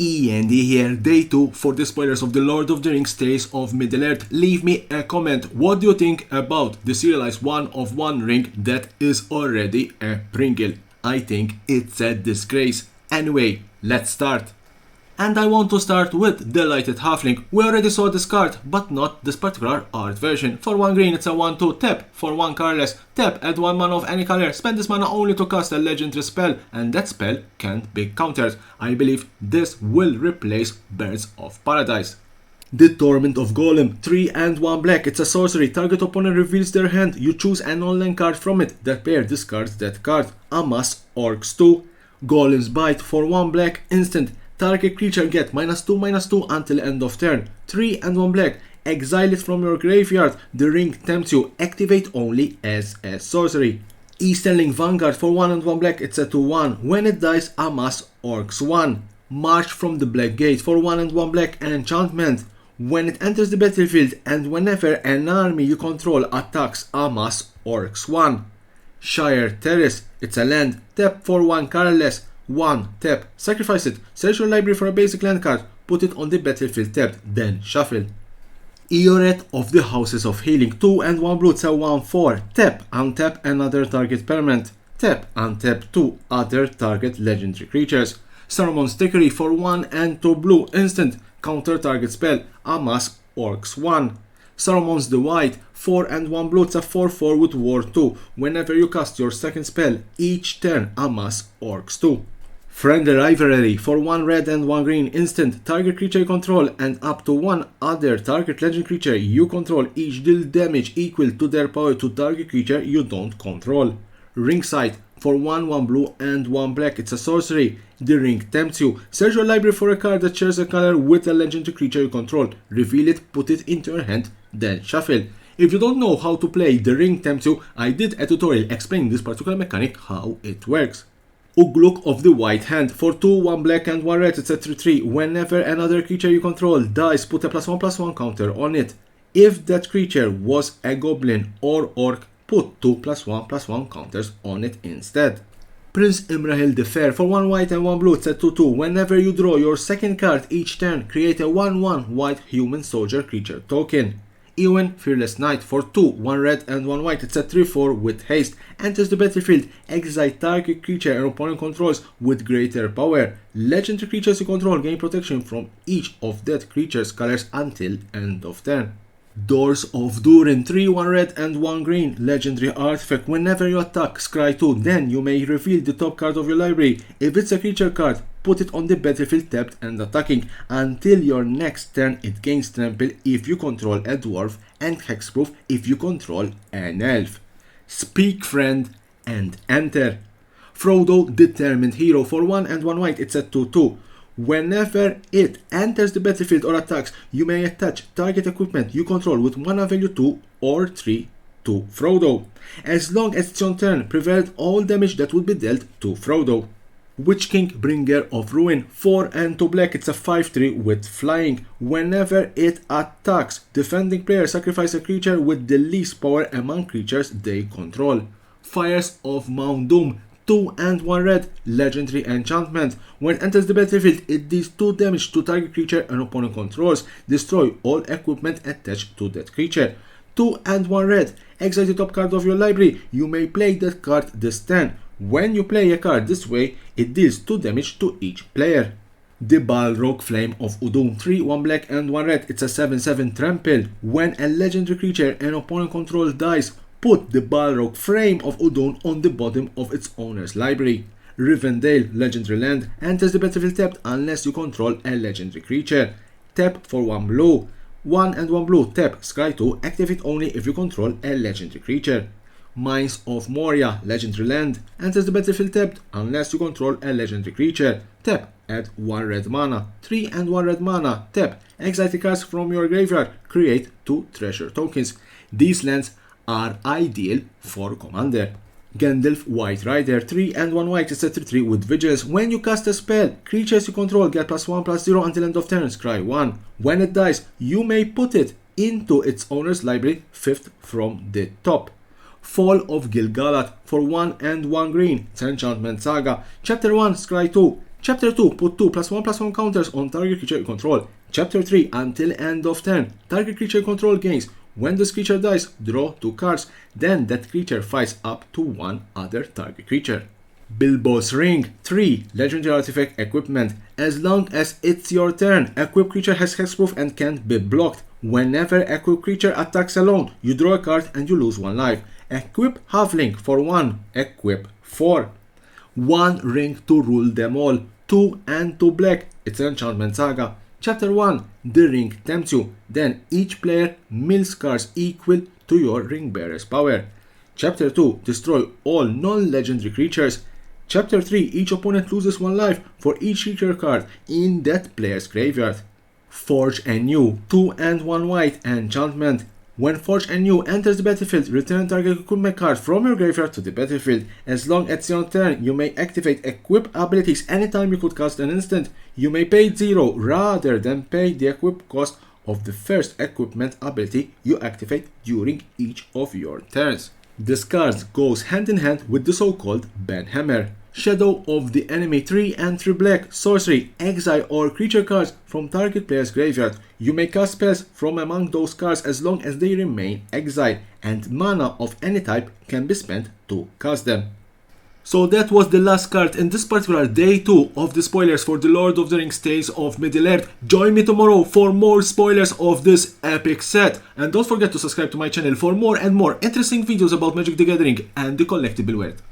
E.N.D here, day 2 for the spoilers of the Lord of the Rings Tales of Middle-earth. Leave me a comment. What do you think about the serialized one-of-one ring that is already a Pringle? I think it's a disgrace. Anyway, let's start. And I want to start with the Lighted Halfling. We already saw this card, but not this particular art version. For 1 green, it's a 1/2 tap. For 1 colorless, tap, add 1 mana of any color. Spend this mana only to cast a legendary spell, and that spell can't be countered. I believe this will replace Birds of Paradise. The Torment of Golem, 3 and 1 black. It's a sorcery. Target opponent reveals their hand. You choose an online card from it. That pair discards that card. Amass Orcs 2. Golem's Bite, for 1 black, instant. Target creature get -2/-2 until end of turn. 3 and 1 black. Exile it from your graveyard. The ring tempts you. Activate only as a sorcery. Easterling Vanguard, for 1 and 1 black. It's a 2/1. When it dies, amass Orcs 1. March from the Black Gate, for 1 and 1 black. An enchantment. When it enters the battlefield and whenever an army you control attacks, amass Orcs 1. Shire Terrace, it's a land. Tap, for 1 colorless. 1 tap, sacrifice it, search your library for a basic land card, put it on the battlefield tapped, then shuffle. Eoret of the Houses of Healing, 2 and 1 blue, it's a 1/4, tap, untap another target permanent, tap, untap 2 other target legendary creatures. Saruman's Trickery, for 1 and 2 blue, instant, counter target spell, amass Orcs 1. Saruman's the White, 4 and 1 blue, it's a 4/4 with War 2. Whenever you cast your second spell, each turn amass Orcs 2. Friendly Rivalry, for 1 red and 1 green, instant, target creature you control and up to 1 other target legend creature you control each deal damage equal to their power to target creature you don't control. Ringside, for 1/1 blue and 1 black, it's a sorcery. The ring tempts you. Search your library for a card that shares a color with a legendary creature you control. Reveal it, put it into your hand, then shuffle. If you don't know how to play The Ring Tempts You, I did a tutorial explaining this particular mechanic, how it works. Ugluk of the White Hand, for 2, 1 black and 1 red, it's a 3/3. Whenever another creature you control dies, put a +1/+1 counter on it. If that creature was a goblin or orc, put 2 +1/+1 counters on it instead. Prince Imrahil the Fair, for 1 white and 1 blue, it's a 2/2. Whenever you draw your second card each turn, create a 1/1 white human soldier creature token. Ewan Fearless Knight, for 2, 1 red and 1 white, it's a 3/4 with haste. Enters the battlefield, exile target creature and opponent controls with greater power. Legendary creatures you control gain protection from each of that creature's colors until end of turn. Doors of Durin, 3, 1 red and 1 green, legendary artifact. Whenever you attack, scry 2, then you may reveal the top card of your library. If it's a creature card, put it on the battlefield tapped and attacking. Until your next turn, it gains trample if you control a dwarf and hexproof if you control an elf. Speak friend and enter. Frodo, Determined Hero, for 1 and 1 white, it's a 2/2. Whenever it enters the battlefield or attacks, you may attach target equipment you control with mana value 2 or 3 to Frodo. As long as it's on turn, prevent all damage that would be dealt to Frodo. Witch King, Bringer of Ruin, 4 and 2 black, it's a 5/3 with flying. Whenever it attacks, defending player sacrifice a creature with the least power among creatures they control. Fires of Mount Doom, 2 and 1 red, legendary enchantment. When it enters the battlefield, it deals 2 damage to target creature and opponent controls. Destroy all equipment attached to that creature. 2 and 1 red, exile the top card of your library. You may play that card this turn. When you play a card this way, it deals 2 damage to each player. The Balrog Flame of Udun, 3, 1 black and 1 red, it's a 7/7 trample. When a legendary creature and opponent control dies, put the Balrog Flame of Udun on the bottom of its owner's library. Rivendell, legendary land, enters the battlefield tapped unless you control a legendary creature. Tap, for 1 blue. 1 and 1 blue, tap, scry 2, activate only if you control a legendary creature. Mines of Moria, legendary land, enters the battlefield tapped unless you control a legendary creature. Tap, add 1 red mana. 3 and 1 red mana, tap, exile the cards from your graveyard, create 2 treasure tokens. These lands are ideal for commander. Gandalf White Rider, 3 and 1 white, it's a 3/3 with vigilance. When you cast a spell, creatures you control get +1/+0 until end of turn, scry 1. When it dies, you may put it into its owner's library 5th from the top. Fall of Gil-galad, for 1 and 1 green, it's an enchantment saga. Chapter 1, scry 2, Chapter 2, put 2+1/+1 counters on target creature you control. Chapter 3, until end of turn, target creature you control gains. When this creature dies, draw 2 cards, then that creature fights up to 1 other target creature. Bilbo's Ring. 3. Legendary Artifact Equipment. As long as it's your turn, equipped creature has hexproof and can't be blocked. Whenever equipped creature attacks alone, you draw a card and you lose 1 life. Equip Halfling for 1. Equip 4. 1 ring to rule them all. 2 and 2 black. It's an enchantment saga. Chapter 1. The ring tempts you. Then each player mills cards equal to your ring bearer's power. Chapter 2. Destroy all non-legendary creatures. Chapter 3. Each opponent loses 1 life for each creature card in that player's graveyard. Forge Anew. 2 and 1 white. Enchantment. When Forge Anew enters the battlefield, return target equipment card from your graveyard to the battlefield. As long as it's your turn, you may activate equip abilities anytime you could cast an instant. You may pay 0 rather than pay the equip cost of the first equipment ability you activate during each of your turns. This card goes hand in hand with the so-called Banhammer. Shadow of the Enemy. 3 and 3 black. Sorcery. Exile all creature cards from target player's graveyard. You may cast spells from among those cards as long as they remain exiled, and mana of any type can be spent to cast them. So that was the last card in this particular day 2 of the spoilers for the Lord of the Rings Tales of Middle-earth. Join me tomorrow for more spoilers of this epic set. And don't forget to subscribe to my channel for more and more interesting videos about Magic the Gathering and the collectible world.